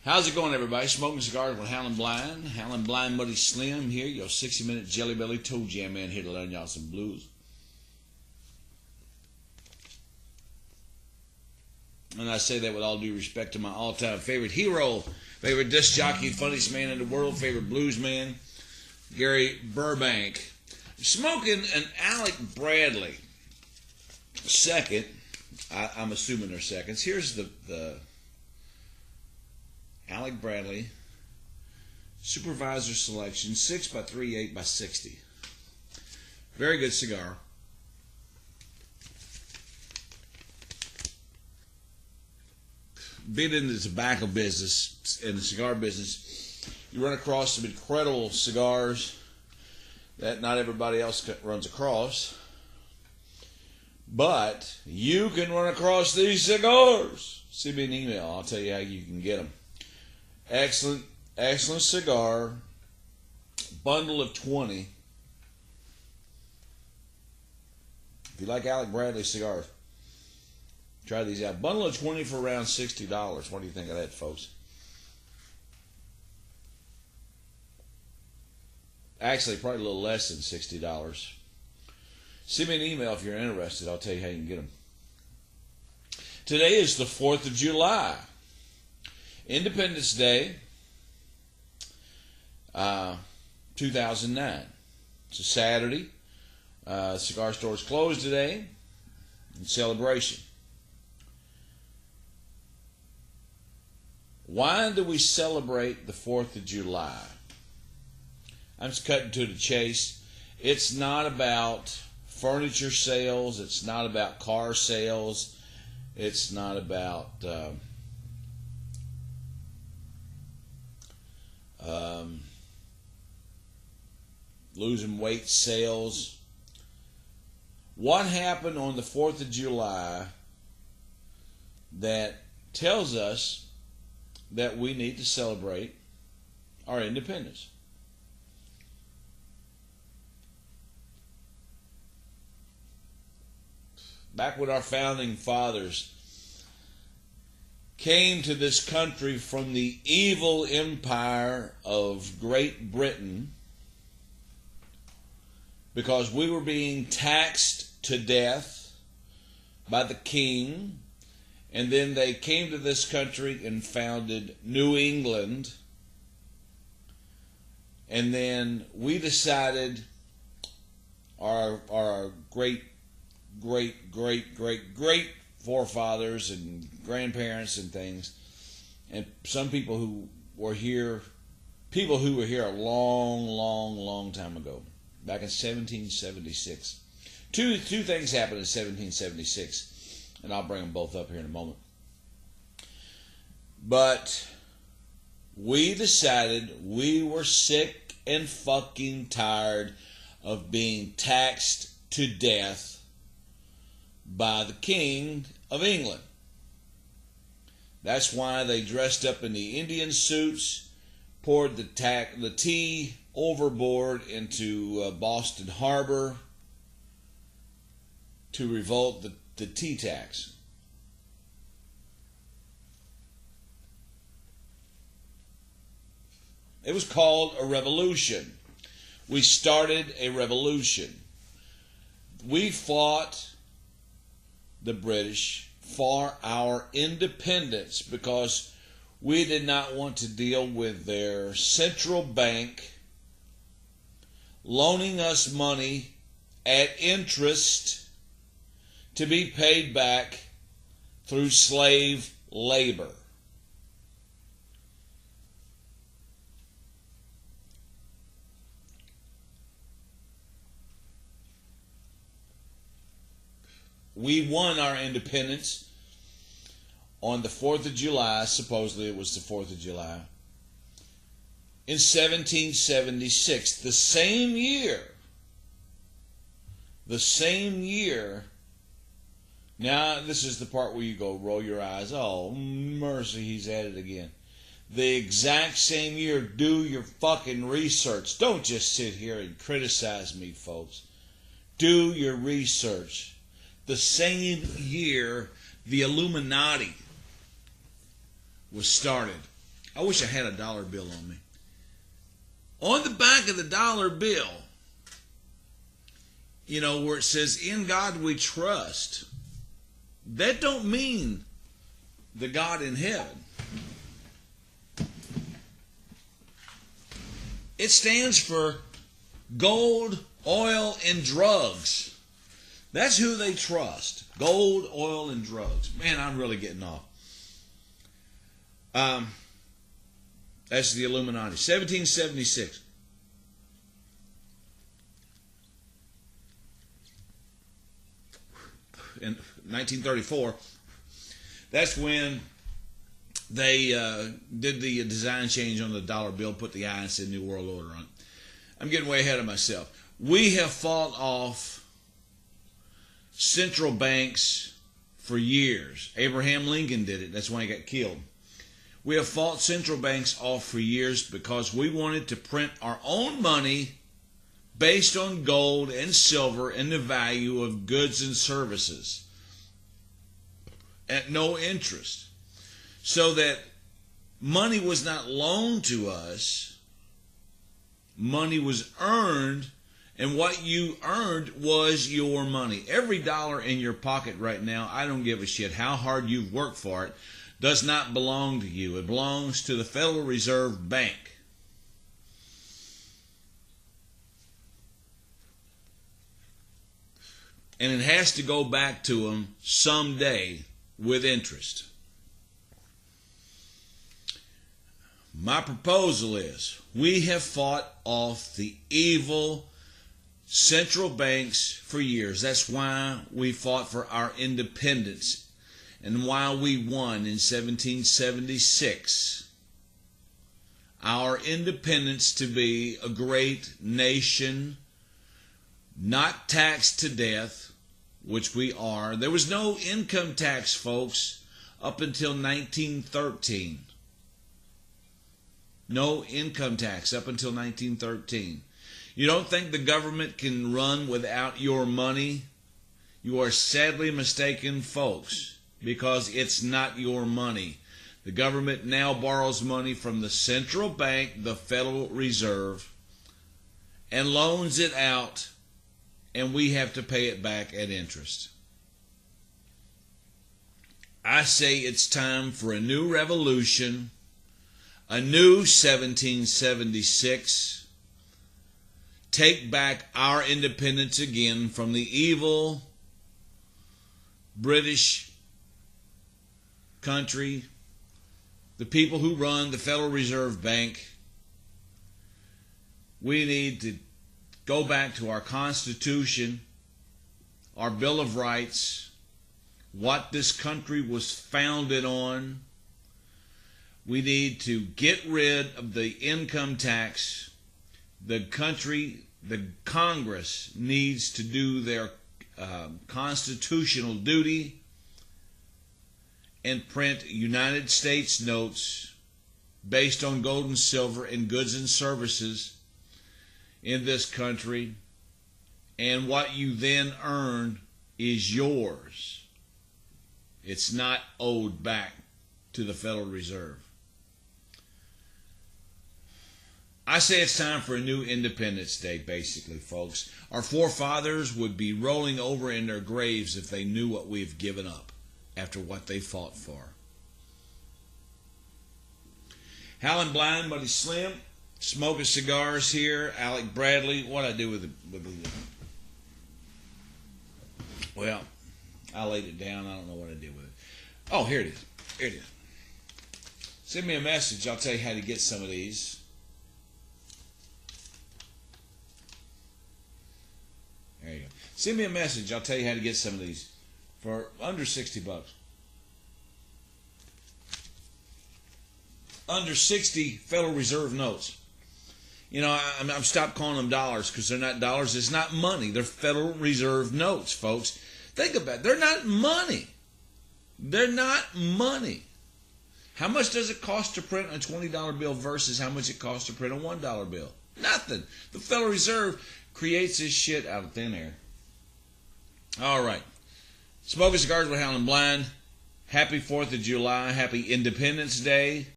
How's it going, everybody? Smoking Cigars with Howlinblind. Howlinblind Muddy Slim here, your 60-minute Jelly Belly Toe Jam man here to learn y'all some blues. And I say that with all due respect to my all-time favorite hero, favorite disc jockey, funniest man in the world, favorite blues man, Gary Burbank. Smoking an Alec Bradley. Second, I'm assuming they're seconds. Here's the Alec Bradley Supervisor Selection 6x3 8x60. Very good cigar. Being in the tobacco business, in the cigar business, you run across some incredible cigars that not everybody else runs across. But you can run across these cigars. Send me an email. I'll tell you how you can get them. Excellent, excellent cigar. Bundle of 20. If you like Alec Bradley cigars, try these out. Bundle of 20 for around $60. What do you think of that, folks? Actually, probably a little less than $60. Send me an email if you're interested. I'll tell you how you can get them. Today is the 4th of July. Independence Day, 2009. It's a Saturday. Cigar stores closed today in celebration. Why do we celebrate the 4th of July? I'm just cutting to the chase. It's not about furniture sales. It's not about car sales. It's not about losing weight sales. What happened on the 4th of July that tells us that we need to celebrate our independence? Back when our founding fathers came to this country from the evil empire of Great Britain, because we were being taxed to death by the king, and then they came to this country and founded New England, and then we decided, our great forefathers and grandparents and things, and some people who were here a long time ago, back in 1776. Two things happened in 1776, and I'll bring them both up here in a moment. But we decided we were sick and fucking tired of being taxed to death by the King of England. That's why they dressed up in the Indian suits, poured the tea overboard into Boston Harbor to revolt the tea tax. It was called a revolution. We started a revolution. We fought the British for our independence because we did not want to deal with their central bank loaning us money at interest to be paid back through slave labor. We won our independence on the 4th of July, supposedly it was the 4th of July, in 1776, the same year. Now, this is the part where you go, roll your eyes. Oh, mercy, he's at it again. The exact same year. Do your fucking research. Don't just sit here and criticize me, folks. Do your research. The same year the Illuminati was started I wish I had a dollar bill on me. On the back of the dollar bill, you know, where it says, "In God we trust," that don't mean the God in heaven. It stands for gold, oil, and drugs. That's who they trust. Gold, oil, and drugs. Man, I'm really getting off. That's the Illuminati. 1776. In 1934, that's when they did the design change on the dollar bill, put the I and said New World Order on it. I'm getting way ahead of myself. We have fought off central banks for years. Abraham Lincoln did it. That's when he got killed. We have fought central banks off for years because we wanted to print our own money based on gold and silver and the value of goods and services at no interest, so that money was not loaned to us, money was earned, and what you earned was your money. Every dollar in your pocket right now, I don't give a shit how hard you've worked for it, does not belong to you. It belongs to the Federal Reserve Bank. And it has to go back to them someday with interest. My proposal is, we have fought off the evil central banks for years. That's why we fought for our independence and why we won in 1776. Our independence to be a great nation, not taxed to death, which we are. There was no income tax, folks, up until 1913. No income tax up until 1913. You don't think the government can run without your money? You are sadly mistaken, folks, because it's not your money. The government now borrows money from the central bank, the Federal Reserve, and loans it out, and we have to pay it back at interest. I say it's time for a new revolution, a new 1776. Take back our independence again from the evil British country, the people who run the Federal Reserve Bank. We need to go back to our Constitution, our Bill of Rights, what this country was founded on. We need to get rid of the income tax. The Congress needs to do their constitutional duty and print United States notes based on gold and silver and goods and services in this country, and what you then earn is yours. It's not owed back to the Federal Reserve. I say it's time for a new Independence Day, basically, folks. Our forefathers would be rolling over in their graves if they knew what we've given up after what they fought for. Howlinblind, Buddy Slim, Smoking Cigars here. Alec Bradley. What'd I do with the well, I laid it down. I don't know what I did with it. Oh, here it is. Here it is. Send me a message. I'll tell you how to get some of these. There you go. Send me a message. I'll tell you how to get some of these for under $60. Under 60 Federal Reserve notes. You know, I'm stopped calling them dollars because they're not dollars. It's not money. They're Federal Reserve notes, folks. Think about it. They're not money. They're not money. How much does it cost to print a $20 bill versus how much it costs to print a $1 bill? Nothing. The Federal Reserve creates this shit out of thin air. All right. Smoking Cigars with Howlinblind. Happy 4th of July. Happy Independence Day.